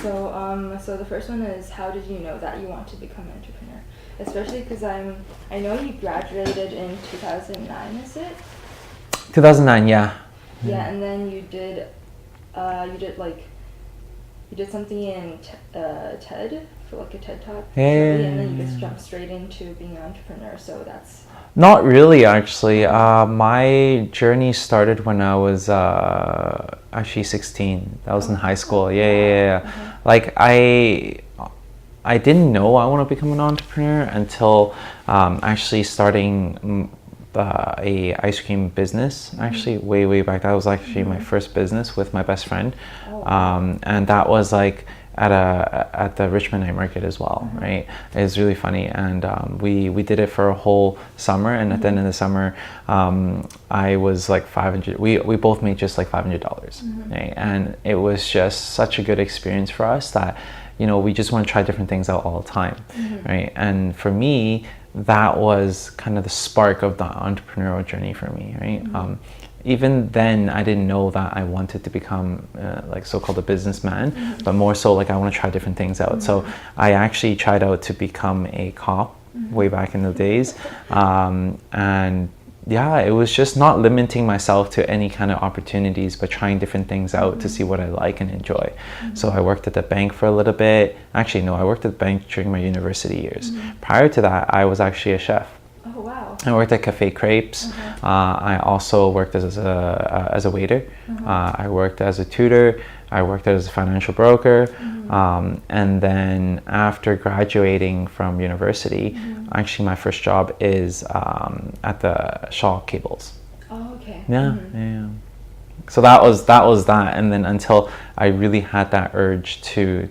So the first one is, how did you know that you want to become an entrepreneur? Especially because I know you graduated in 2009, is it? 2009, yeah. Yeah, and then you did something in TED for like a TED talk. Yeah. And then you just jumped straight into being an entrepreneur. So that's. Not really, actually. My journey started when I was actually 16. That was in high school. Yeah. Like I didn't know I want to become an entrepreneur until actually starting a ice cream business. Actually, way back. That was actually my first business with my best friend, and that was like at the Richmond Night Market as well, right? It was really funny, and we did it for a whole summer, and at the end of the summer, I was like $500. We both made just like $500, right? And it was just such a good experience for us that, you know, we just want to try different things out all the time, right? And for me, that was kind of the spark of the entrepreneurial journey for me, right? Even then, I didn't know that I wanted to become like so-called a businessman, but more so like I want to try different things out. So I actually tried out to become a cop way back in the days, and yeah, it was just not limiting myself to any kind of opportunities, but trying different things out to see what I like and enjoy. So I worked at the bank for a little bit. Actually, no, I worked at the bank during my university years. Prior to that, I was actually a chef. Oh wow! I worked at Cafe Crepes. I also worked as a waiter. I worked as a tutor. I worked as a financial broker. And then after graduating from university, actually my first job is at the Shaw Cables. Oh, okay. Yeah. So that was that, and then until I really had that urge to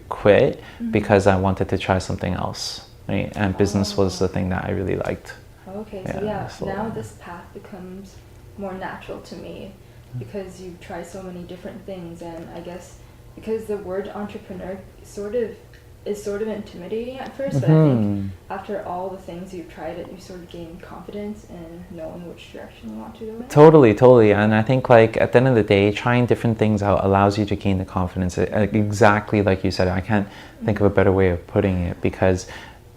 quit because I wanted to try something else. Right? And business was the thing that I really liked. Okay, so now this path becomes more natural to me because you try so many different things, and I guess because the word entrepreneur is sort of intimidating at first, but I think after all the things you've tried it, you sort of gain confidence in knowing which direction you want to go in. Totally. And I think like at the end of the day, trying different things out allows you to gain the confidence. Exactly like you said, I can't think of a better way of putting it, because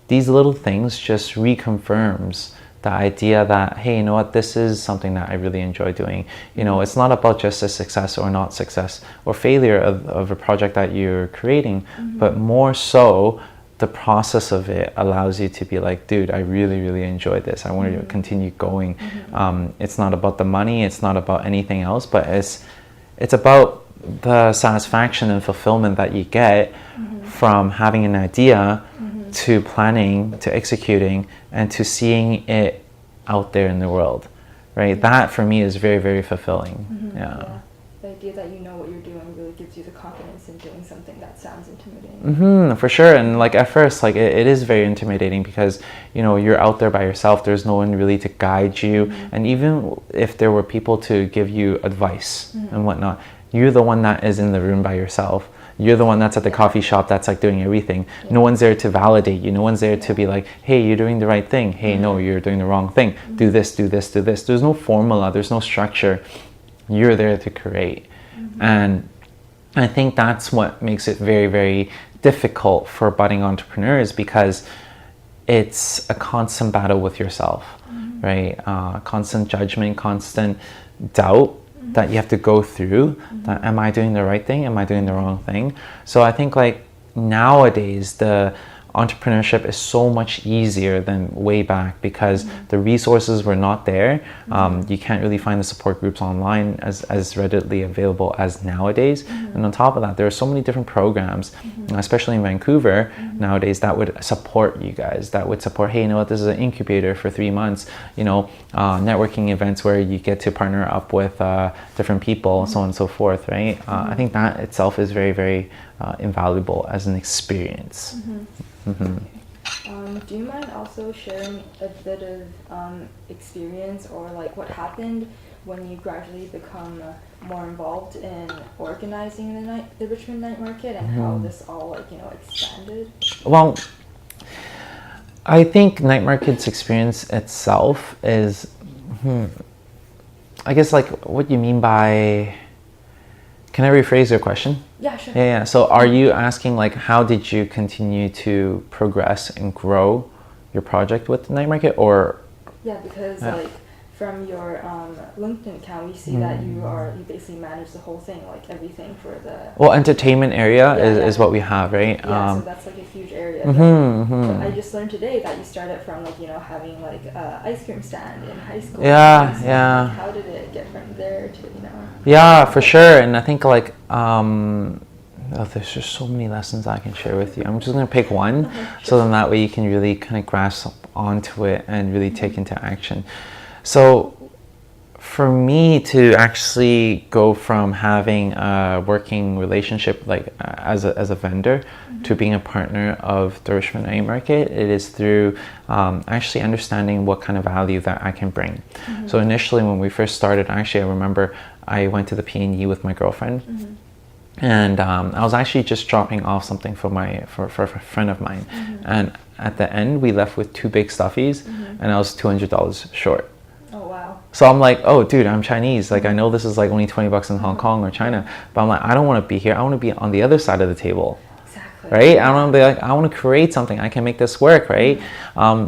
these little things just reconfirms the idea that, hey, you know what, this is something that I really enjoy doing. You know, it's not about just a success or not success or failure of a project that you're creating, but more so the process of it allows you to be like, dude, I really enjoyed this. I want to continue going. It's not about the money. It's not about anything else, but it's about the satisfaction and fulfillment that you get from having an idea to planning, to executing, and to seeing it out there in the world, right? That for me is very fulfilling. Yeah. The idea that you know what you're doing really gives you the confidence in doing something that sounds intimidating. For sure. And like at first, like it is very intimidating because, you know, you're out there by yourself. There's no one really to guide you. And even if there were people to give you advice and whatnot, you're the one that is in the room by yourself. You're the one that's at the coffee shop that's like doing everything. No one's there to validate you. No one's there to be like, hey, you're doing the right thing. Hey, no, you're doing the wrong thing. Do this, do this, do this. There's no formula. There's no structure. You're there to create. And I think that's what makes it very difficult for budding entrepreneurs, because it's a constant battle with yourself, right? Constant judgment, constant doubt that you have to go through. That, am I doing the right thing? Am I doing the wrong thing? So I think like nowadays the entrepreneurship is so much easier than way back, because the resources were not there. You can't really find the support groups online as readily available as nowadays. And on top of that, there are so many different programs, especially in Vancouver nowadays, that would support you guys, that would support, hey, you know what, this is an incubator for 3 months, you know, networking events where you get to partner up with different people, so on and so forth, right? I think that itself is very invaluable as an experience. Do you mind also sharing a bit of experience, or like what happened when you gradually become more involved in organizing the Richmond Night Market, and how this all like, you know, expanded? Well, I think Night Market's experience itself is, I guess like what you mean by Can I rephrase your question? Yeah, sure. Yeah. So are you asking like how did you continue to progress and grow your project with the night market, or? Yeah, because like from your LinkedIn account, we see that you basically manage the whole thing, like everything for the... Well, entertainment area is what we have, right? Yeah, so that's like a huge area. But I just learned today that you started from like, you know, having like a ice cream stand in high school. Yeah. Like, how did it get from there to, you know? Yeah, for sure. And I think like, there's just so many lessons I can share with you. I'm just going to pick one, so then that way you can really kind of grasp onto it and really take into action. So for me to actually go from having a working relationship like as a vendor to being a partner of the Richmond Night Market, it is through actually understanding what kind of value that I can bring. So initially when we first started, actually I remember I went to the P&E with my girlfriend. And I was actually just dropping off something for a friend of mine. And at the end, we left with 2 big stuffies, and I was $200 short. Oh, wow. So I'm like, oh, dude, I'm Chinese. Like, I know this is like only $20 in Hong Kong or China, but I'm like, I don't want to be here. I want to be on the other side of the table. Exactly. Right? I want to be like, I want to create something. I can make this work, right?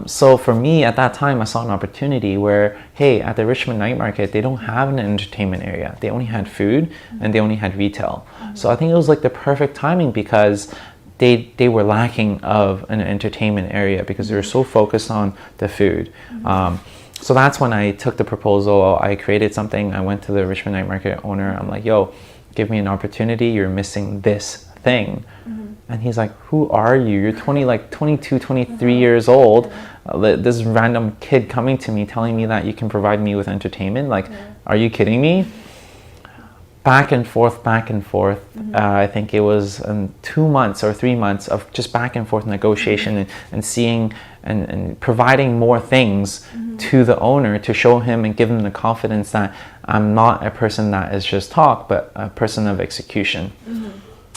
So for me, at that time, I saw an opportunity where, hey, at the Richmond Night Market, they don't have an entertainment area. They only had food and they only had retail. So I think it was like the perfect timing because they were lacking of an entertainment area because they were so focused on the food. So that's when I took the proposal. I created something. I went to the Richmond Night Market owner. I'm like, yo, give me an opportunity. You're missing this thing. And he's like, who are you? You're 22, 23 years old. This random kid coming to me telling me that you can provide me with entertainment. Like, are you kidding me? Back and forth. I think it was 2 months or 3 months of just back and forth negotiation and seeing and providing more things to the owner to show him and give him the confidence that I'm not a person that is just talk, but a person of execution.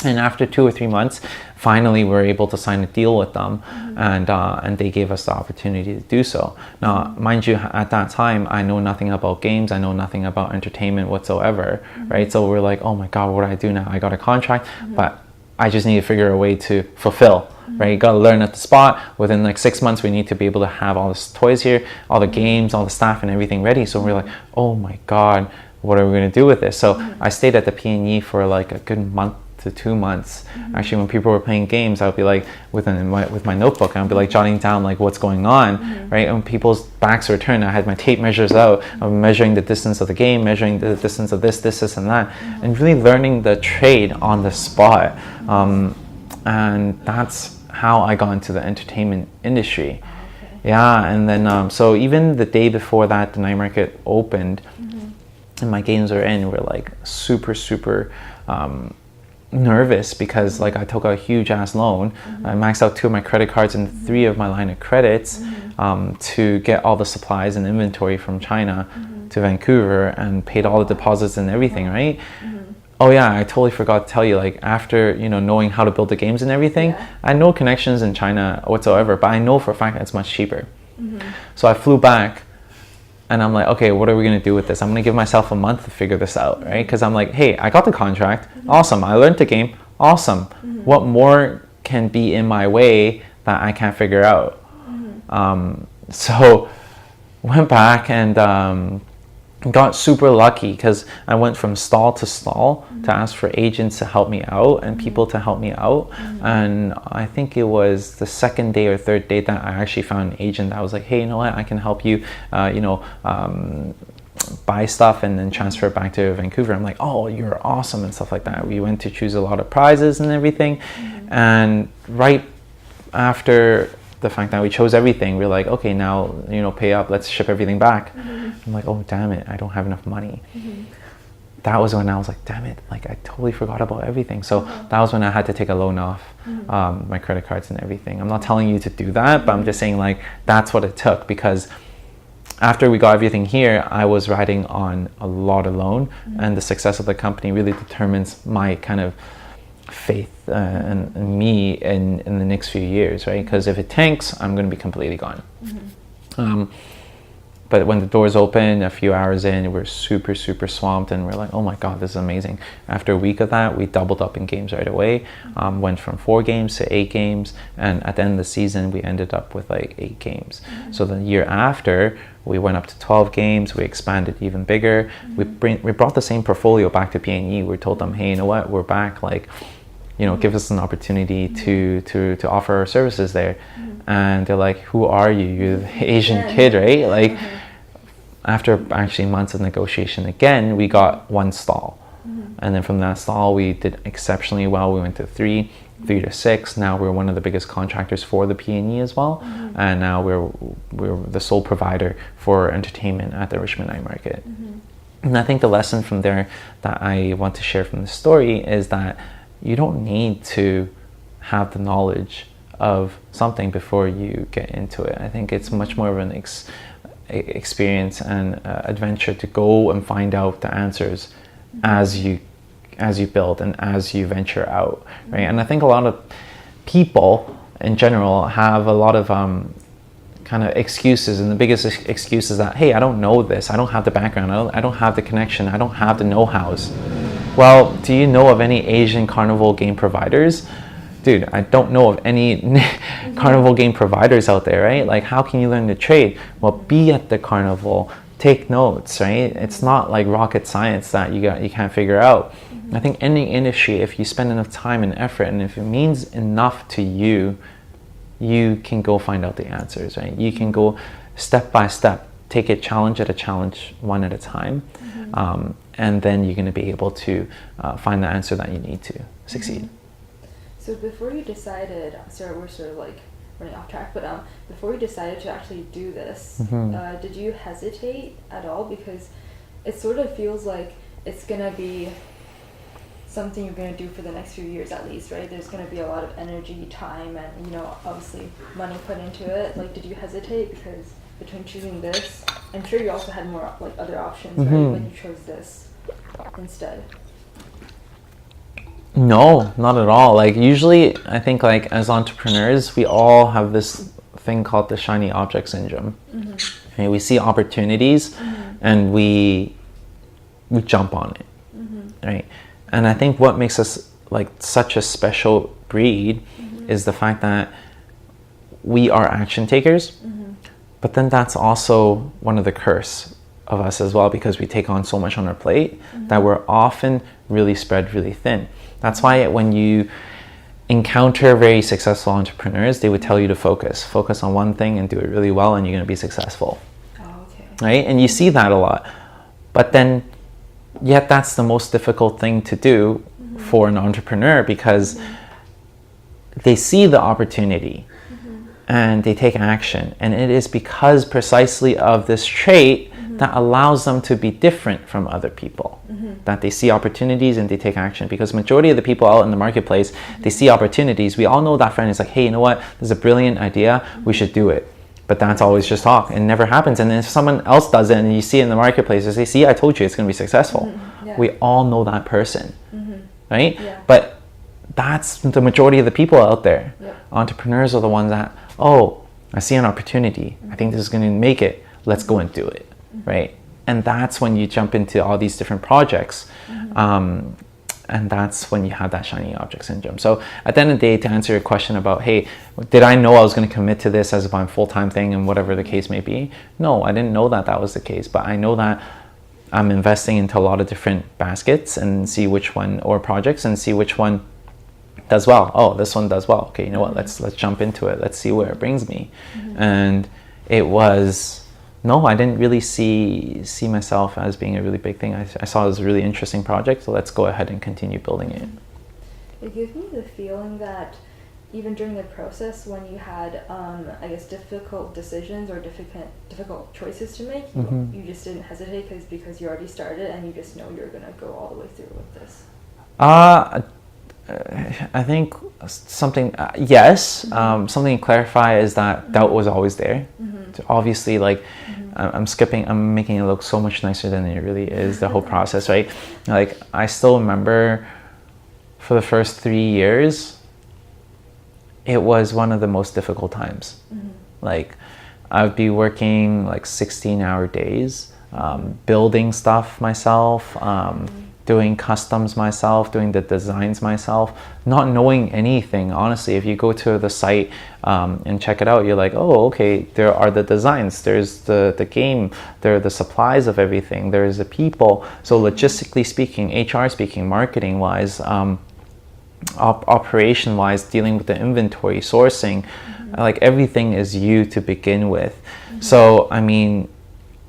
And after 2 or 3 months, finally we were able to sign a deal with them, and they gave us the opportunity to do so. Now, mind you, at that time, I know nothing about games. I know nothing about entertainment whatsoever, right? So we're like, oh my God, what do I do now? I got a contract, but I just need to figure a way to fulfill, right? You got to learn at the spot. Within like 6 months, we need to be able to have all the toys here, all the games, all the staff and everything ready. So we're like, oh my God, what are we going to do with this? So I stayed at the P&E for like a good month to 2 months. Actually, when people were playing games, I would be like with my notebook, and I'd be like jotting down like what's going on, right? When people's backs were turned, I had my tape measures out. I'm measuring the distance of the game, measuring the distance of this, and that, and really learning the trade on the spot. And that's how I got into the entertainment industry. Yeah, and then so even the day before that, the night market opened, and my games were in, we're like super nervous because like I took a huge ass loan. I maxed out 2 of my credit cards and 3 of my line of credits to get all the supplies and inventory from China to Vancouver, and paid all the deposits and everything, right? Oh yeah, I totally forgot to tell you, like after, you know, knowing how to build the games and everything, I had no connections in China whatsoever, but I know for a fact that it's much cheaper. So I flew back. And I'm like, okay, what are we going to do with this? I'm going to give myself a month to figure this out, right? Because I'm like, hey, I got the contract. Awesome. I learned the game. Awesome. What more can be in my way that I can't figure out? So went back and got super lucky because I went from stall to stall to ask for agents to help me out and people to help me out. And I think it was the 2nd day or 3rd day that I actually found an agent that was like, hey, you know what, I can help you, buy stuff and then transfer it back to Vancouver. I'm like, oh, you're awesome and stuff like that. We went to choose a lot of prizes and everything. And right after the fact that we chose everything, we're like, okay, now, you know, pay up, let's ship everything back. I'm like, oh, damn it, I don't have enough money. That was when I was like, damn it, like I totally forgot about everything. So that was when I had to take a loan off my credit cards and everything. I'm not telling you to do that, but I'm just saying like, that's what it took, because after we got everything here, I was riding on a lot of loan, and the success of the company really determines my kind of faith and me in the next few years, right? Because if it tanks, I'm going to be completely gone. but when the doors open a few hours in, we're super, super swamped, and we're like, oh my God, this is amazing. After a week of that, we doubled up in games right away. Went from 4 games to 8 games, and at the end of the season, we ended up with like 8 games. So the year after, we went up to 12 games. We expanded even bigger. We brought the same portfolio back to PNE. We told them, hey, you know what? We're back. Like, you know, give us an opportunity to offer our services there. And they're like, who are you? You're the Asian kid, right? Like, after actually months of negotiation again, we got 1 stall. And then from that stall, we did exceptionally well. We went to 3 to 6. Now we're one of the biggest contractors for the PNE as well. And now we're the sole provider for entertainment at the Richmond Night Market. And I think the lesson from there that I want to share from the story is that you don't need to have the knowledge of something before you get into it. I think it's much more of an experience and adventure to go and find out the answers as you build and as you venture out, right? And I think a lot of people in general have a lot of kind of excuses, and the biggest excuse is that, hey, I don't know this, I don't have the background, I don't have the connection, I don't have the know-hows. Well, do you know of any Asian carnival game providers? Dude, I don't know of any carnival game providers out there, right? Like, how can you learn the trade? Well, be at the carnival, take notes, right? It's not like rocket science that you can't figure out. I think any industry, if you spend enough time and effort, and if it means enough to you, you can go find out the answers, right? You can go step by step, take it challenge at a challenge, one at a time, and then you're going to be able to find the answer that you need to succeed. So before you decided, sorry, we're sort of like running off track, but before you decided to actually do this, did you hesitate at all? Because it sort of feels like it's going to be something you're going to do for the next few years at least, right? There's going to be a lot of energy, time, and, you know, obviously money put into it. Like, did you hesitate because between choosing this, I'm sure you also had more like other options, right, when you chose this instead? No, not at all. Like, usually I think, like, as entrepreneurs, we all have this thing called the shiny object syndrome. And we see opportunities and we jump on it, right? And I think what makes us like such a special breed is the fact that we are action takers, but then that's also one of the curse of us as well, because we take on so much on our plate that we're often really spread really thin. That's why when you encounter very successful entrepreneurs, they would tell you to focus on one thing and do it really well, and you're going to be successful. Right? And you see that a lot. But then, yet that's the most difficult thing to do for an entrepreneur, because they see the opportunity and they take action. And it is because precisely of this trait that allows them to be different from other people, that they see opportunities and they take action. Because majority of the people out in the marketplace, they see opportunities. We all know that friend is like, hey, you know what? This is a brilliant idea. We should do it. But that's always just talk. It never happens. And then if someone else does it and you see it in the marketplace, they say, see, I told you it's going to be successful. We all know that person, right? But that's the majority of the people out there. Entrepreneurs are the ones that, oh, I see an opportunity. I think this is going to make it. Let's go and do it, right? And that's when you jump into all these different projects. And that's when you have that shiny object syndrome. So at the end of the day, to answer your question about, hey, did I know I was going to commit to this as my full-time thing and whatever the case may be? No, I didn't know that that was the case. But I know that I'm investing into a lot of different baskets and see which one, or projects, and see which one does well. Oh, this one does well. Okay, you know what? Let's jump into it. Let's see where it brings me. And it was... No, I didn't really see myself as being a really big thing. I saw it as a really interesting project, so let's go ahead and continue building it. It gives me the feeling that even during the process, when you had, I guess, difficult decisions or difficult choices to make, you just didn't hesitate because you already started and you just know you're going to go all the way through with this. I think something, yes. Something to clarify is that doubt was always there. Obviously, like, I'm making it look so much nicer than it really is, the whole process, right? Like, I still remember for the first 3 years, it was one of the most difficult times. Like, I would be working like 16-hour days, building stuff myself, doing customs myself, doing the designs myself, not knowing anything. Honestly, if you go to the site and check it out, you're like, oh, okay, there are the designs, there's the game, there are the supplies of everything, there's the people. So logistically speaking, HR speaking, marketing wise, operation wise, dealing with the inventory, sourcing, like everything is you to begin with. So I mean,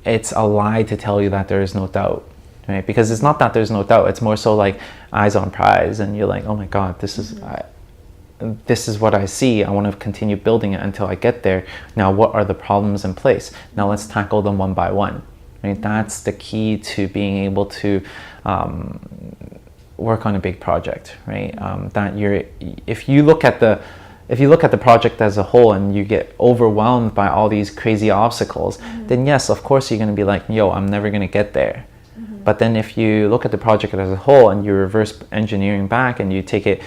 it's a lie to tell you that there is no doubt, right? Because it's not that there's no doubt, it's more so like eyes on prize, and you're like, oh my god, this is what I see. I want to continue building it until I get there. Now what are the problems in place? Now let's tackle them one by one, right? That's the key to being able to work on a big project, right? If you look at the project as a whole and you get overwhelmed by all these crazy obstacles, then yes, of course you're going to be like, yo, I'm never going to get there. But then if you look at the project as a whole and you reverse engineering back and you take it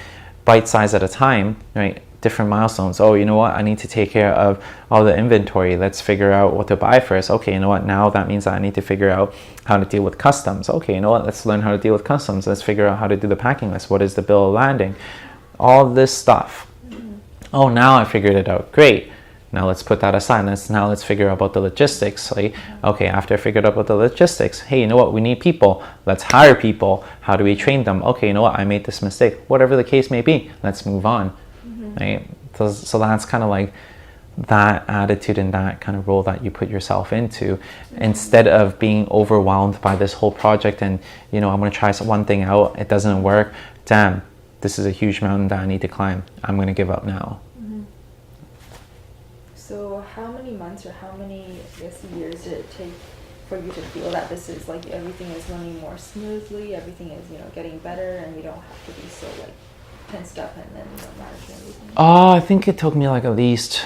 bite size at a time, right? Different milestones. Oh, you know what? I need to take care of all the inventory. Let's figure out what to buy first. Okay, you know what? Now that means that I need to figure out how to deal with customs. Okay, you know what? Let's learn how to deal with customs. Let's figure out how to do the packing list. What is the bill of landing? All this stuff. Oh, now I figured it out. Great. Now let's put that aside. Let's figure out about the logistics. Like, okay, after I figured out about the logistics, hey, you know what? We need people. Let's hire people. How do we train them? Okay, you know what? I made this mistake. Whatever the case may be, let's move on. Right? So that's kind of like that attitude and that kind of role that you put yourself into, instead of being overwhelmed by this whole project and, you know, I'm going to try one thing out. It doesn't work. Damn, this is a huge mountain that I need to climb. I'm going to give up now. So how many months or how many, I guess, years did it take for you to feel that this is like everything is running more smoothly, everything is, you know, getting better, and you don't have to be so like tensed up and then, you know, managing everything? I think it took me like at least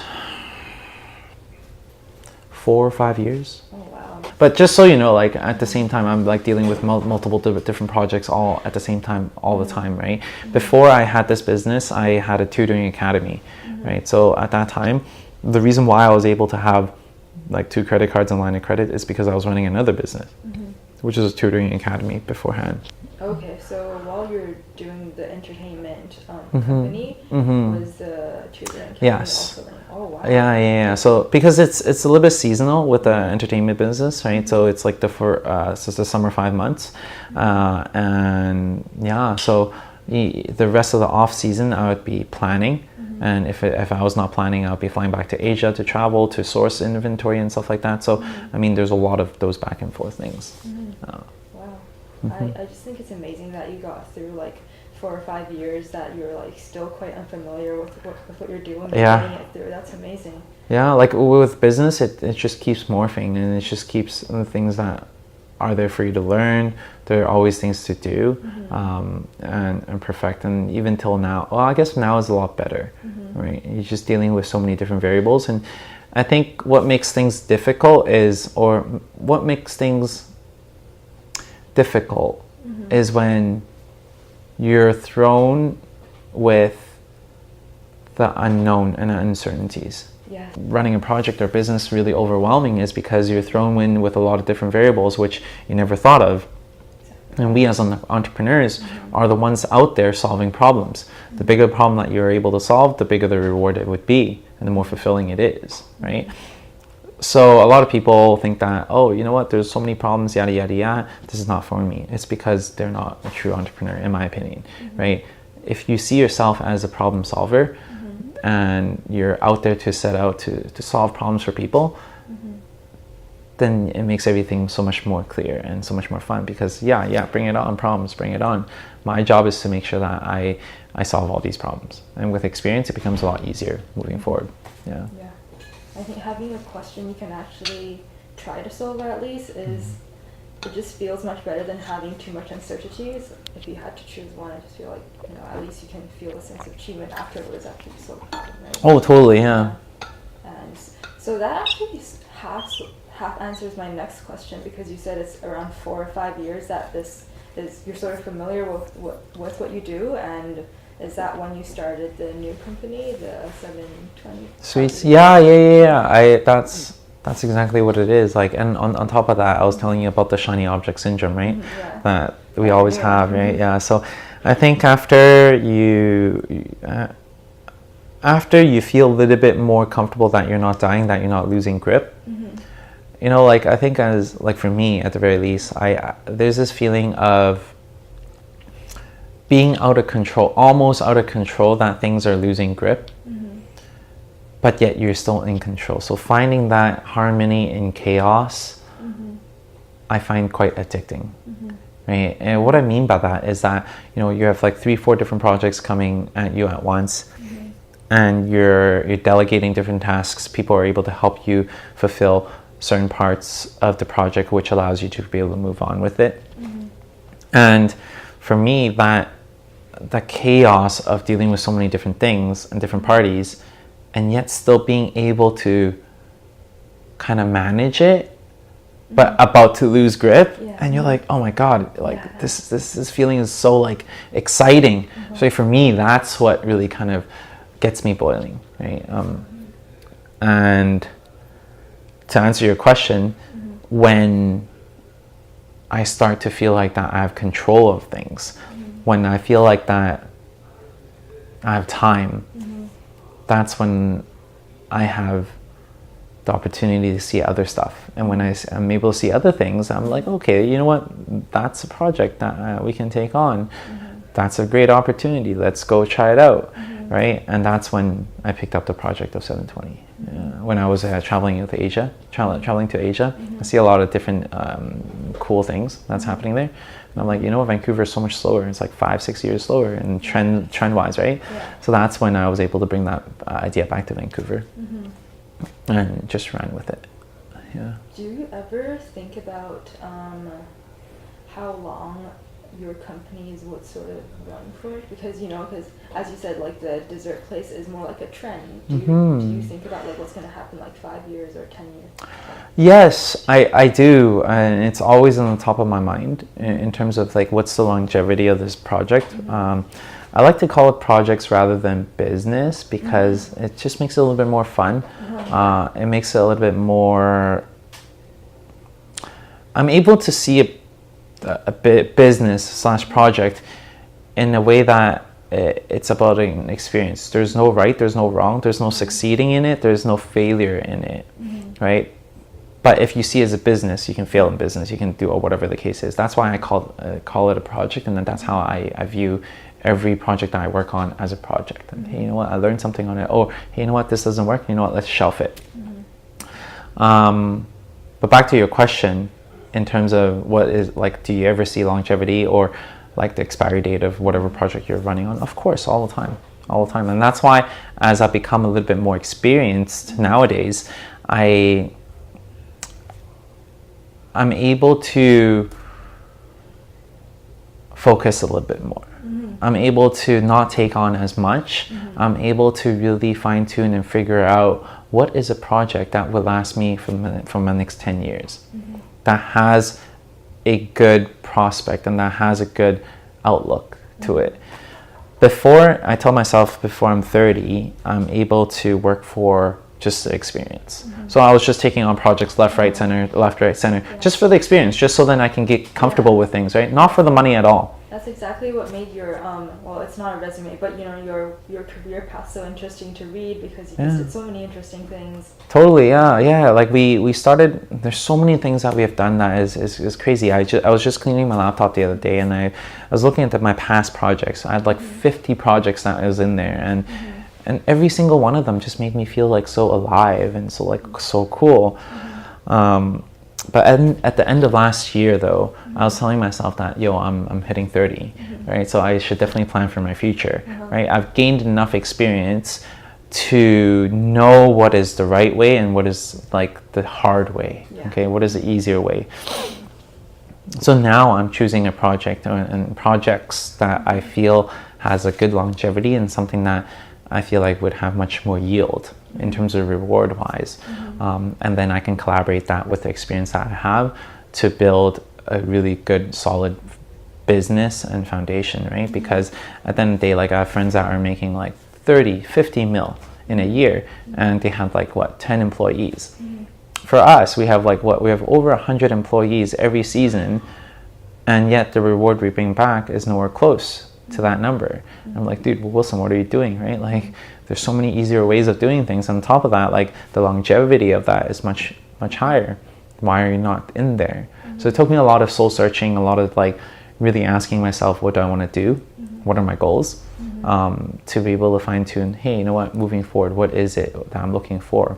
4 or 5 years. Oh wow. But just so you know, like at the same time, I'm like dealing with multiple different projects all at the same time, all the time, right? Before I had this business, I had a tutoring academy, right? So at that time, the reason why I was able to have like 2 credit cards and line of credit is because I was running another business, which is a tutoring academy beforehand. Okay, so while you're doing the entertainment company, was the tutoring academy also running? Oh wow. Yeah. So because it's a little bit seasonal with the entertainment business, right? So it's like it's the summer 5 months, and yeah. So the rest of the off season, I would be planning. And if I was not planning, I would be flying back to Asia to travel, to source inventory and stuff like that. So, I mean, there's a lot of those back and forth things. Wow. I just think it's amazing that you got through like 4 or 5 years that you're like still quite unfamiliar with what you're doing. Getting it through. That's amazing. Yeah, like with business, it just keeps morphing, and it just keeps the things that are there for you to learn. There are always things to do and perfect. And even till now, well, I guess now is a lot better, right? You're just dealing with so many different variables. And I think what makes things difficult is when you're thrown with the unknown and uncertainties. Yeah. Running a project or business really overwhelming is because you're thrown in with a lot of different variables which you never thought of. And we as entrepreneurs are the ones out there solving problems. The bigger the problem that you're able to solve, the bigger the reward it would be, and the more fulfilling it is, right? So a lot of people think that, oh, you know what, there's so many problems, yada, yada, yada, this is not for me. It's because they're not a true entrepreneur, in my opinion, right? If you see yourself as a problem solver, and you're out there to set out to solve problems for people, then it makes everything so much more clear and so much more fun, because bring it on, problems, bring it on. My job is to make sure that I solve all these problems, and with experience it becomes a lot easier moving forward. Yeah, I think having a question you can actually try to solve at least is it just feels much better than having too much uncertainties. If you had to choose one, I just feel like, you know, at least you can feel a sense of achievement afterwards after you solve the problem, right? Oh, totally, yeah. And so that actually half answers my next question, because you said it's around 4 or 5 years that this is, you're sort of familiar with what you do, and is that when you started the new company, the 720? Sweets, yeah. That's exactly what it is. Like, and on top of that, I was telling you about the shiny object syndrome, right? Yeah. That we always have, right? Yeah. So I think after you feel a little bit more comfortable that you're not dying, that you're not losing grip, you know, like I think as like for me at the very least, there's this feeling of being out of control, almost out of control, that things are losing grip. But yet you're still in control. So finding that harmony in chaos, I find quite addicting, right? And what I mean by that is that, you know, you have like 3-4 different projects coming at you at once, and you're delegating different tasks. People are able to help you fulfill certain parts of the project, which allows you to be able to move on with it. And for me, that chaos of dealing with so many different things and different parties, and yet still being able to kind of manage it, but about to lose grip, and you're like, oh my god, like this feeling is so like exciting. So for me, that's what really kind of gets me boiling, right? And to answer your question, when I start to feel like that I have control of things, when I feel like that I have time, that's when I have the opportunity to see other stuff. And when I'm able to see other things, I'm like, okay, you know what? That's a project that we can take on. That's a great opportunity. Let's go try it out, right? And that's when I picked up the project of 720. When I was traveling to Asia, I see a lot of different cool things that's happening there. And I'm like, you know, Vancouver is so much slower. It's like 5-6 years slower in trend-wise, right? So that's when I was able to bring that idea back to Vancouver and just ran with it. Yeah. Do you ever think about how long your companies would sort of run for? Because, you know, as you said, like the dessert place is more like a trend. Do you think about like what's going to happen like 5 years or 10 years? Yes, I do, and it's always on the top of my mind in terms of like what's the longevity of this project. I like to call it projects rather than business because it just makes it a little bit more fun. It makes it a little bit more, I'm able to see a bit business / project in a way that it's about an experience. There's no right, there's no wrong, there's no succeeding in it, there's no failure in it, right? But if you see it as a business, you can fail in business, you can do whatever the case is. That's why I call it a project, and then that's how I view every project that I work on as a project. And hey, you know what, I learned something on it. Oh, hey, you know what, this doesn't work, you know what, let's shelf it. But back to your question, in terms of what is like, do you ever see longevity or like the expiry date of whatever project you're running on? Of course, all the time. And that's why as I become a little bit more experienced nowadays, I'm able to focus a little bit more. I'm able to not take on as much. I'm able to really fine tune and figure out what is a project that will last me from the next 10 years. That has a good prospect and that has a good outlook to it. Before, I tell myself before I'm 30, I'm able to work for just the experience. So I was just taking on projects left, right, center, just for the experience, just so then I can get comfortable with things, right? Not for the money at all. That's exactly what made your well, it's not a resume, but you know, your career path so interesting to read because you just did so many interesting things. Totally, yeah. Like we started. There's so many things that we have done that is crazy. I was just cleaning my laptop the other day, and I was looking at my past projects. I had like 50 projects that was in there, and every single one of them just made me feel like so alive and so cool. But at the end of last year, though, I was telling myself that, I'm hitting 30, right? So I should definitely plan for my future, right? I've gained enough experience to know what is the right way and what is like the hard way, okay? What is the easier way? So now I'm choosing a project and projects that I feel has a good longevity and something that I feel like would have much more yield in terms of reward wise. And then I can collaborate that with the experience that I have to build a really good solid business and foundation, right? Because at the end of the day, like I have friends that are making like 30, 50 mil in a year and they have like 10 employees. for us, we have we have over 100 employees every season, and yet the reward we bring back is nowhere close to that number. I'm like, dude, well, Wilson, what are you doing, right? Like, there's so many easier ways of doing things. On top of that, like, the longevity of that is much, much higher. Why are you not in there? So it took me a lot of soul searching, a lot of like really asking myself, what do I want to do? What are my goals? To be able to fine tune, hey, you know what, moving forward, what is it that I'm looking for?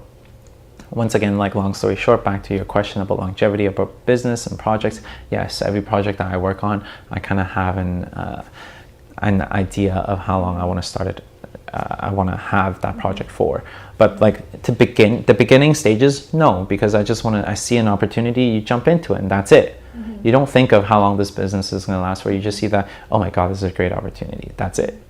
Once again, like, long story short, back to your question about longevity, about business and projects. Yes, every project that I work on, I kind of have an idea of how long I want to start it. I want to have that project for. But like, the beginning stages, no, because I see an opportunity, you jump into it, and that's it. You don't think of how long this business is going to last for. You just see that, oh my God, this is a great opportunity. That's it.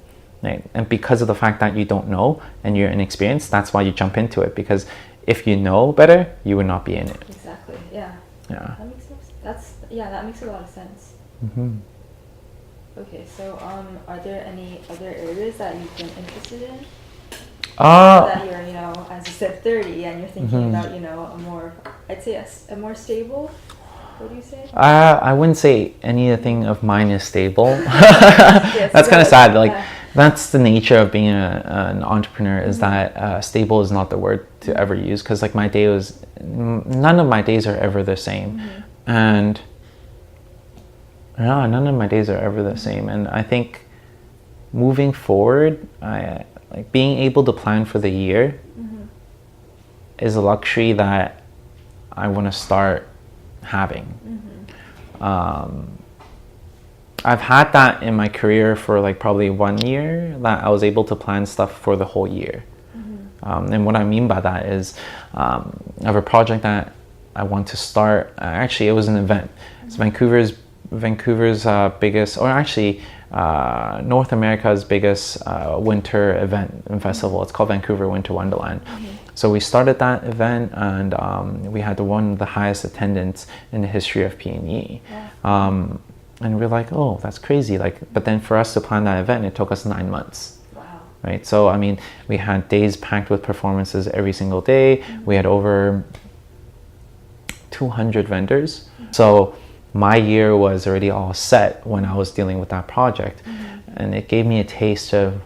Right? And because of the fact that you don't know and you're inexperienced, that's why you jump into it. Because if you know better, you would not be in it. Exactly. Yeah. Yeah. That makes sense. That makes a lot of sense. Okay, so are there any other areas that you've been interested in? That you're, as you said, 30, and you're thinking about, a more, I'd say a more stable. What do you say? I wouldn't say anything of mine is stable. Yes, that's kind of sad. Like, that's the nature of being an entrepreneur, is that stable is not the word to ever use. Because like, none of my days are ever the same. And no, none of my days are ever the same. And I think moving forward, like, being able to plan for the year is a luxury that I want to start having. I've had that in my career for like probably 1 year, that I was able to plan stuff for the whole year. And what I mean by that is, I have a project that I want to start. Actually, it was an event. It's Vancouver's biggest, or actually North America's biggest winter event and festival. It's called Vancouver Winter Wonderland. So we started that event, and we had one of the highest attendance in the history of PNE. And we're like, oh, that's crazy. Like, but then for us to plan that event, it took us 9 months. Wow. Right. So I mean, we had days packed with performances every single day. We had over 200 vendors. So my year was already all set when I was dealing with that project, and it gave me a taste of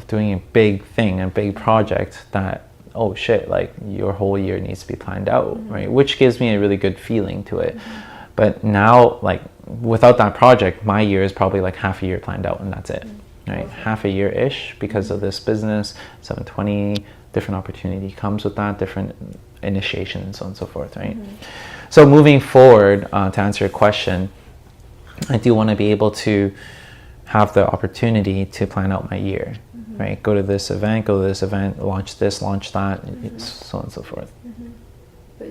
doing a big thing, a big project that, oh shit, like, your whole year needs to be planned out, right? Which gives me a really good feeling to it. But now, like, without that project, my year is probably like half a year planned out, and that's it, right? Okay. Half a year-ish, because of this business, 720, different opportunity comes with that, different initiation, and so on and so forth, right? So moving forward, to answer your question, I do want to be able to have the opportunity to plan out my year, right? Go to this event, launch this, launch that, so on and so forth. But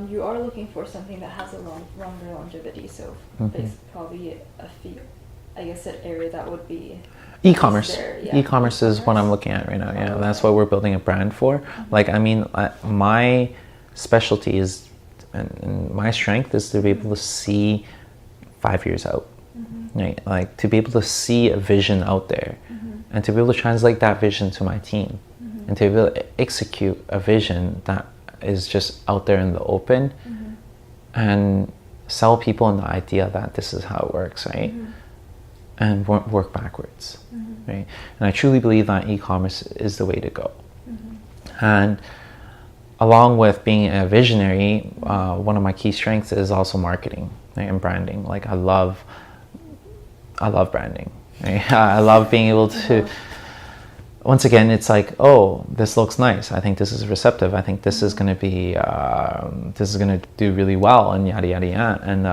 you are looking for something that has a longer longevity, so it's probably I guess an area that would be e-commerce. E-commerce is what I'm looking at right now. Yeah, that's what we're building a brand for. Like, I mean, my specialty is, and my strength is to be able to see 5 years out, right? Like, to be able to see a vision out there, and to be able to translate that vision to my team, and to be able to execute a vision that is just out there in the open, and sell people on the idea that this is how it works, right? And work backwards, right? And I truly believe that e-commerce is the way to go. And along with being a visionary, one of my key strengths is also marketing, right, and branding. Like, I love branding, right? I love being able to, once again, it's like, oh, this looks nice. I think this is receptive. I think this is going to be, this is going to do really well, and yada, yada, yada. And,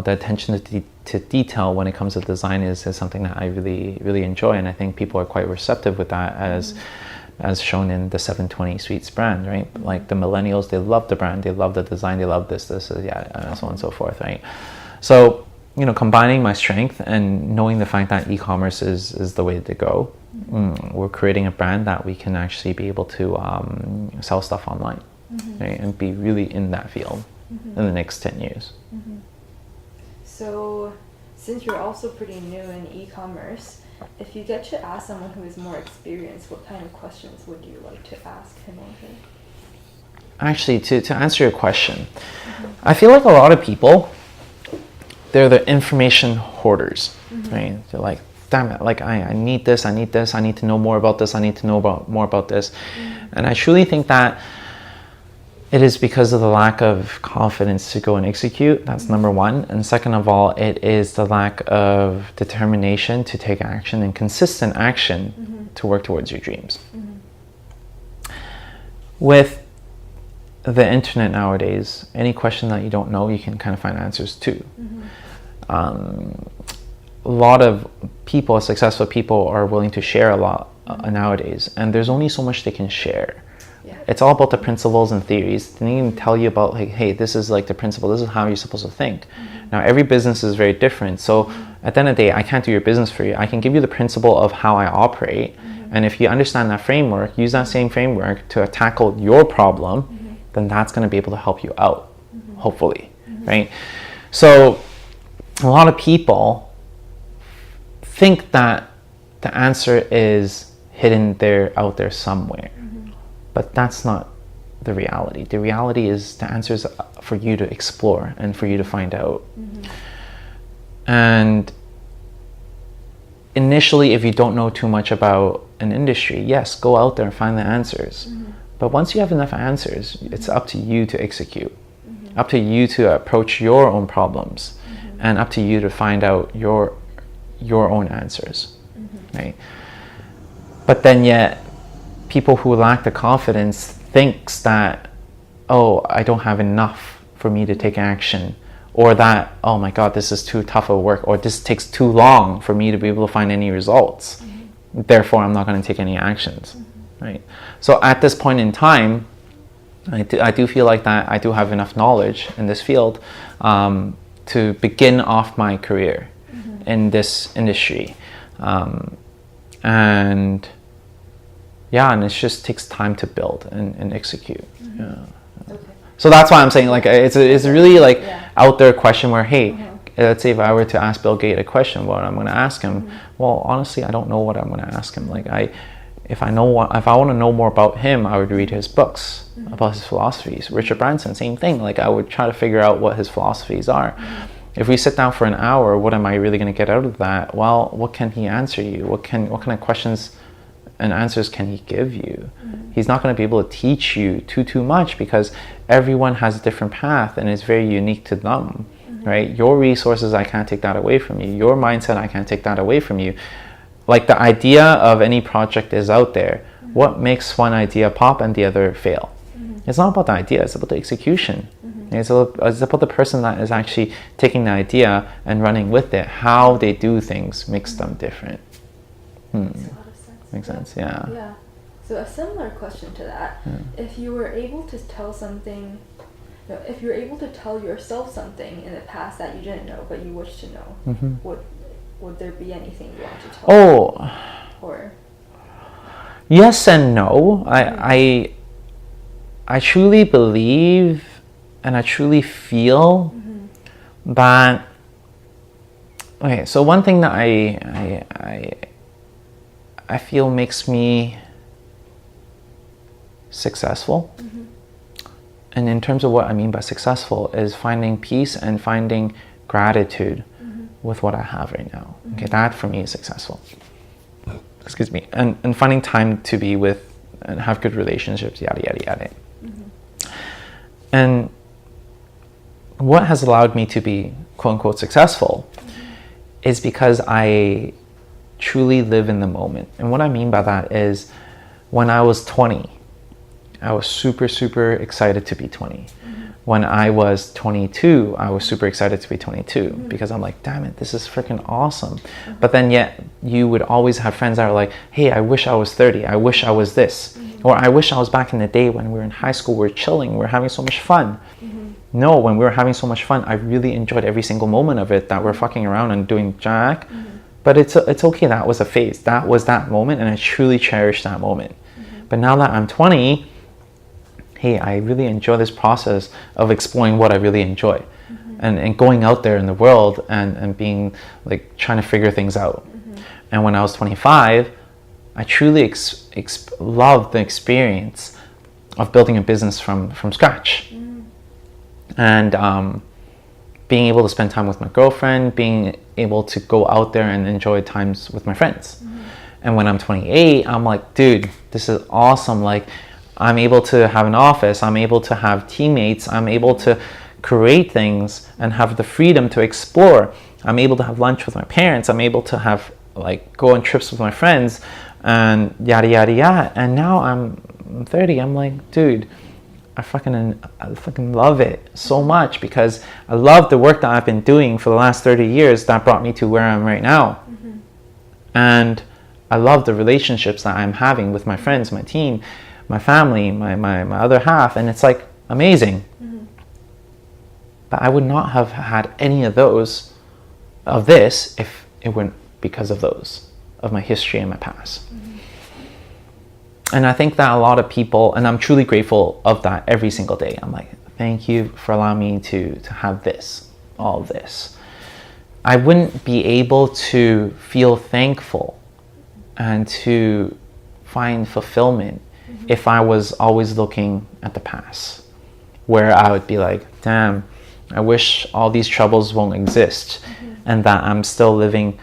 the attention to detail when it comes to design is something that I really, really enjoy. And I think people are quite receptive with that, as shown in the 720 Sweets brand, right? Like, the millennials, they love the brand, they love the design, they love this, and so on and so forth, right? So, combining my strength and knowing the fact that e-commerce is the way to go, we're creating a brand that we can actually be able to sell stuff online, right? And be really in that field in the next 10 years. So, since you're also pretty new in e-commerce, if you get to ask someone who is more experienced, what kind of questions would you like to ask him or her? actually, to answer your question, I feel like a lot of people, they're the information hoarders, right? They're like, damn it, like I need this, I need this, I need to know more about this, I need to know more about this. And I truly think that it is because of the lack of confidence to go and execute. That's number one. And second of all, it is the lack of determination to take action and consistent action to work towards your dreams. With the internet nowadays, any question that you don't know, you can kind of find answers to. A lot of people, successful people, are willing to share a lot nowadays, and there's only so much they can share. It's all about the principles and theories. They didn't even tell you about, like, hey, this is like the principle, this is how you're supposed to think. Now, every business is very different, so at the end of the day, I can't do your business for you. I can give you the principle of how I operate, and if you understand that framework, use that same framework to tackle your problem, then that's going to be able to help you out, hopefully, right? So a lot of people think that the answer is hidden there, out there somewhere. But that's not the reality. The reality is the answer is for you to explore and for you to find out. And initially, if you don't know too much about an industry, yes, go out there and find the answers. But once you have enough answers, it's up to you to execute, up to you to approach your own problems, and up to you to find out your own answers, right? But then yet, people who lack the confidence thinks that, oh, I don't have enough for me to take action, or that, oh my God, this is too tough of work, or this takes too long for me to be able to find any results. Therefore, I'm not going to take any actions, right? So at this point in time, I do feel like that I do have enough knowledge in this field to begin off my career in this industry. And it just takes time to build and execute. So that's why I'm saying, like, it's a really like out there question where, hey, let's say if I were to ask Bill Gates a question, what I'm going to ask him, well, honestly, I don't know what I'm going to ask him. Like, if I want to know more about him, I would read his books about his philosophies. Richard Branson, same thing. Like, I would try to figure out what his philosophies are. If we sit down for an hour, what am I really going to get out of that? Well, what can he answer you? What kind of questions and answers can he give you? He's not going to be able to teach you too much, because everyone has a different path and it's very unique to them, right? Your resources, I can't take that away from you. Your mindset, I can't take that away from you. Like, the idea of any project is out there. What makes one idea pop and the other fail? It's not about the idea, it's about the execution. It's about the person that is actually taking the idea and running with it. How they do things makes them different. Makes sense, yeah. Yeah. So a similar question to that: if you were able to tell something, if you're able to tell yourself something in the past that you didn't know but you wish to know, would there be anything you want to tell? Or yes and no. I truly believe and I truly feel that. Okay, so one thing that I feel makes me successful, and in terms of what I mean by successful, is finding peace and finding gratitude with what I have right now. Okay, that for me is successful. Excuse me. And finding time to be with and have good relationships, yada yada yada. And what has allowed me to be quote unquote successful is because I truly live in the moment. And what I mean by that is, when I was 20, I was super excited to be 20. When I was 22, I was super excited to be 22 because I'm like, damn it, this is freaking awesome. But then yet you would always have friends that are like, hey, I wish I was 30. I wish I was this. Or I wish I was back in the day when we were in high school, we were chilling, we were having so much fun. No, when we were having so much fun, I really enjoyed every single moment of it, that we're fucking around and doing jack. But it's okay, that was a phase. That was that moment, and I truly cherish that moment. But now that I'm 20, hey, I really enjoy this process of exploring what I really enjoy. And going out there in the world and being like trying to figure things out. And when I was 25, I truly loved the experience building a business from scratch. And being able to spend time with my girlfriend, being able to go out there and enjoy times with my friends. And when I'm 28, I'm like, dude, this is awesome. Like, I'm able to have an office, I'm able to have teammates, I'm able to create things and have the freedom to explore. I'm able to have lunch with my parents, I'm able to have, like, go on trips with my friends, and yada yada yada. And now I'm 30, I'm like, dude, I fucking love it so much, because I love the work that I've been doing for the last 30 years that brought me to where I'm right now. And I love the relationships that I'm having with my friends, my team, my family, my other half, and it's like amazing. But I would not have had any of this if it weren't because of my history and my past. And I think that a lot of people, and I'm truly grateful of that every single day. I'm like, thank you for allowing me to have this, all of this. I wouldn't be able to feel thankful and to find fulfillment if I was always looking at the past, where I would be like, damn, I wish all these troubles won't exist, and that I'm still living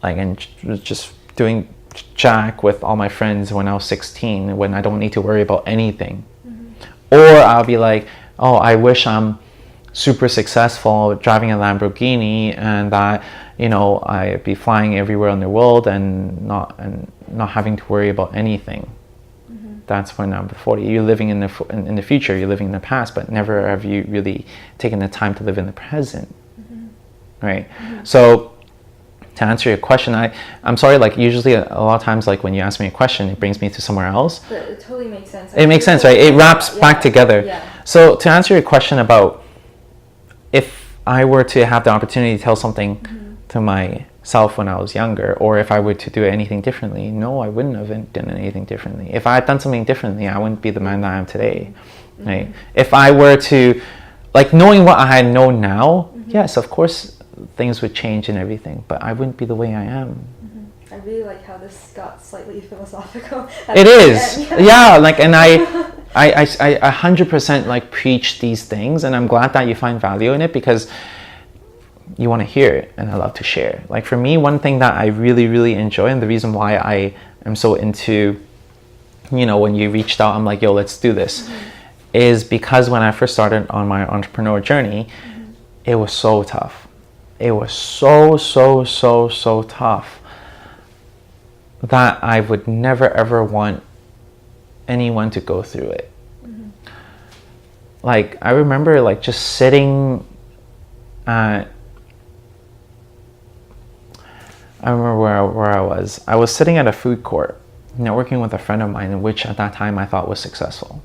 like and just doing jack with all my friends when I was 16, when I don't need to worry about anything. Or I'll be like, oh, I wish I'm super successful driving a Lamborghini, and that, you know, I'd be flying everywhere in the world and not having to worry about anything. That's when I'm 40. You're living in the future, you're living in the past, but never have you really taken the time to live in the present. Right? So to answer your question, I'm sorry, like, usually a lot of times, like, when you ask me a question, it brings me to somewhere else. But it totally makes sense. It makes sense, right? It wraps back together. Yeah. So to answer your question about if I were to have the opportunity to tell something to myself when I was younger, or if I were to do anything differently, no, I wouldn't have done anything differently. If I had done something differently, I wouldn't be the man that I am today. Right? If I were to, like, knowing what I know now, yes, of course, things would change and everything, but I wouldn't be the way I am. I really like how this got slightly philosophical. It is, yeah. Like, and I 100% like preach these things, and I'm glad that you find value in it, because you want to hear it, and I love to share. Like, for me, one thing that I really, really enjoy, and the reason why I am so into, you know, when you reached out, I'm like, yo, let's do this, is because when I first started on my entrepreneur journey, it was so tough. It was so tough that I would never ever want anyone to go through it. Like, I remember, like, just sitting at, I remember where I was. I was sitting at a food court, networking with a friend of mine, which at that time I thought was successful.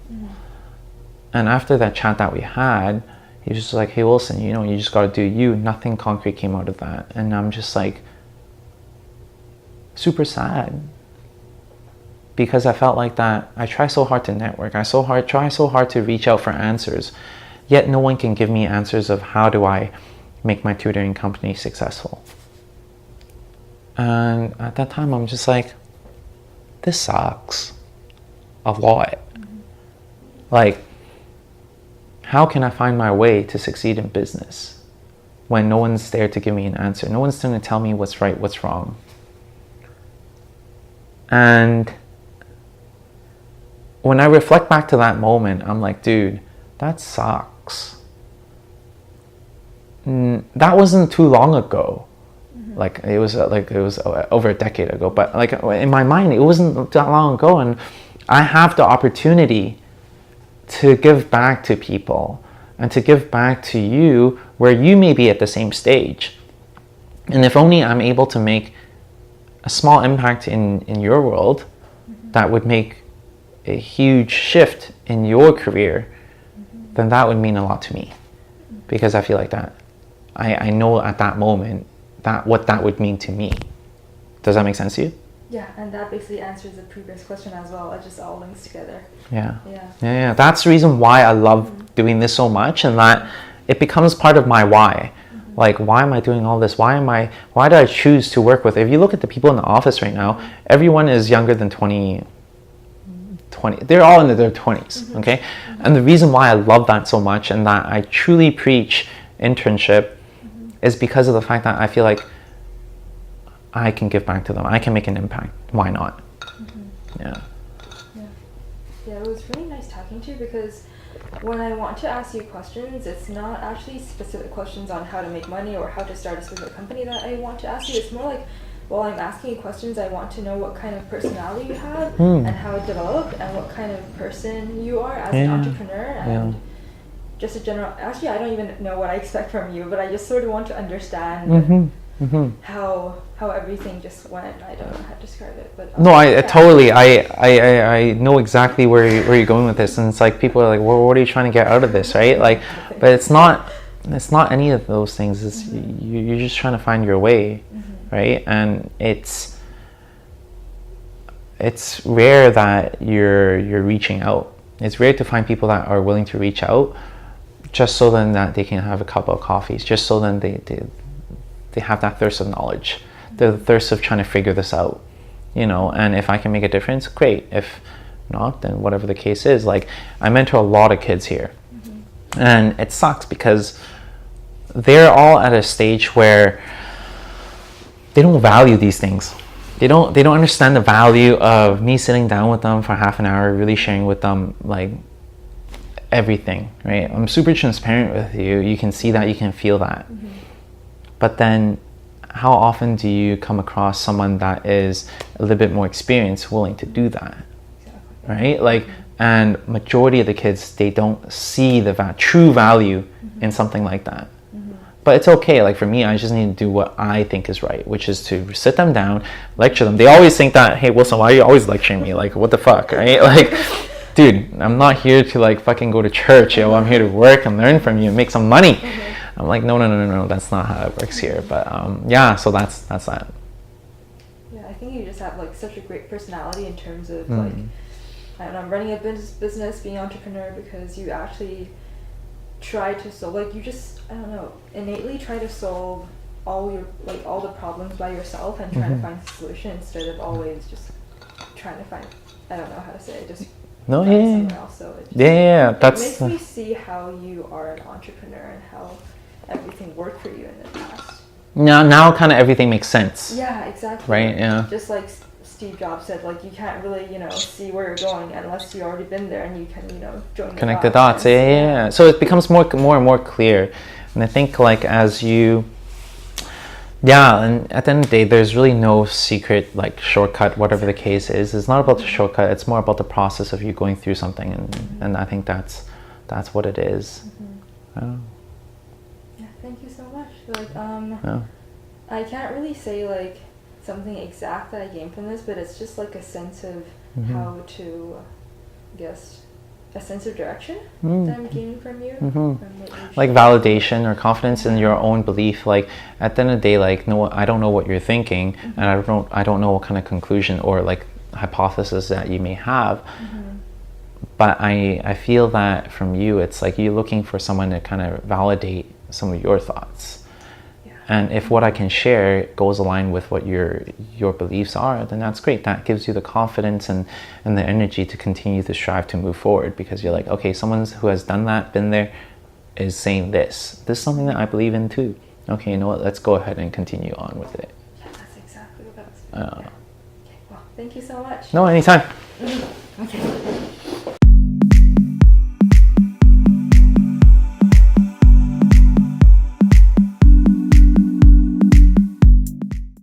And after that chat that we had, he was just like, hey, Wilson, you know, you just got to do you. Nothing concrete came out of that. And I'm just like, super sad. Because I felt like that I try so hard to network. Try so hard to reach out for answers. Yet no one can give me answers of how do I make my tutoring company successful. And at that time, I'm just like, this sucks a lot. Like, how can I find my way to succeed in business when no one's there to give me an answer? No one's going to tell me what's right, what's wrong. And when I reflect back to that moment, I'm like, dude, that sucks. That wasn't too long ago. Like, it was over a decade ago. But, like, in my mind, it wasn't that long ago. And I have the opportunity to give back to people and to give back to you where you may be at the same stage. And if only I'm able to make a small impact in your world, that would make a huge shift in your career, then that would mean a lot to me. Because I feel like that, I know at that moment that what that would mean to me. Does that make sense to you? Yeah, and that basically answers the previous question as well. It just all links together. Yeah. That's the reason why I love doing this so much, and that it becomes part of my why. Like, why am I doing all this? Why do I choose to work with? If you look at the people in the office right now, everyone is younger than 25, 20s. They're all in their 20s, okay? And the reason why I love that so much and that I truly preach internship is because of the fact that I feel like I can give back to them. I can make an impact. Why not? Yeah. Yeah, it was really nice talking to you, because when I want to ask you questions, it's not actually specific questions on how to make money or how to start a specific company that I want to ask you. It's more like, while I'm asking you questions, I want to know what kind of personality you have and how it developed and what kind of person you are as an entrepreneur and just a general. Actually, I don't even know what I expect from you, but I just sort of want to understand how everything just went. I don't know how to describe it, but no, I totally. I know exactly where you're going with this, and it's like people are like, well, what are you trying to get out of this, right? Like, but it's not any of those things. It's you're just trying to find your way, right? And it's rare that you're reaching out. It's rare to find people that are willing to reach out, just so then that they can have a couple of coffees, just so then they have that thirst of knowledge, the thirst of trying to figure this out, you know. And if I can make a difference, great. If not, then whatever the case is. Like, I mentor a lot of kids here, and it sucks because they're all at a stage where they don't value these things. They don't understand the value of me sitting down with them for half an hour, really sharing with them like everything, right? I'm super transparent with you. You can see that, you can feel that. But then how often do you come across someone that is a little bit more experienced, willing to do that? Right? Like, and majority of the kids, they don't see the true value in something like that. But it's okay. Like, for me, I just need to do what I think is right, which is to sit them down, lecture them. They always think that, hey, Wilson, why are you always lecturing me? Like, what the fuck, right? Like, dude, I'm not here to like fucking go to church, yo. I'm here to work and learn from you and make some money. I'm like, no, that's not how it works here. But yeah, so that's that. Yeah, I think you just have like such a great personality in terms of like, I don't know, running a business, being an entrepreneur, because you actually try to solve, like, you just, I don't know, innately try to solve all the problems by yourself and trying to find a solution instead of always just trying to find, I don't know how to say it, just somewhere else. So it makes me see how you are an entrepreneur and how everything worked for you in the past. Now kind of everything makes sense. Yeah, exactly. Right, yeah. Just like Steve Jobs said, like, you can't really, see where you're going unless you've already been there and you can, connect the dots. Yeah. So it becomes more and more clear. And I think, like, as you, and at the end of the day, there's really no secret, like, shortcut, whatever the case is. It's not about the shortcut. It's more about the process of you going through something. And I think that's what it is. Yeah, thank you so much. Like, I can't really say, like, something exact that I gained from this, but it's just like a sense of how to, I guess, a sense of direction that I'm gaining from you. Like validation or confidence in your own belief. Like, at the end of the day, like, no, I don't know what you're thinking, and I don't know what kind of conclusion or like hypothesis that you may have. But I feel that from you, it's like you're looking for someone to kind of validate some of your thoughts. And if what I can share goes aligned with what your beliefs are, then that's great. That gives you the confidence and the energy to continue to strive to move forward, because you're like, okay, someone who has done that, been there, is saying this. This is something that I believe in too. Okay, you know what? Let's go ahead and continue on with it. Yeah, that's exactly what I was thinking. Okay, well, thank you so much. No, anytime. Okay.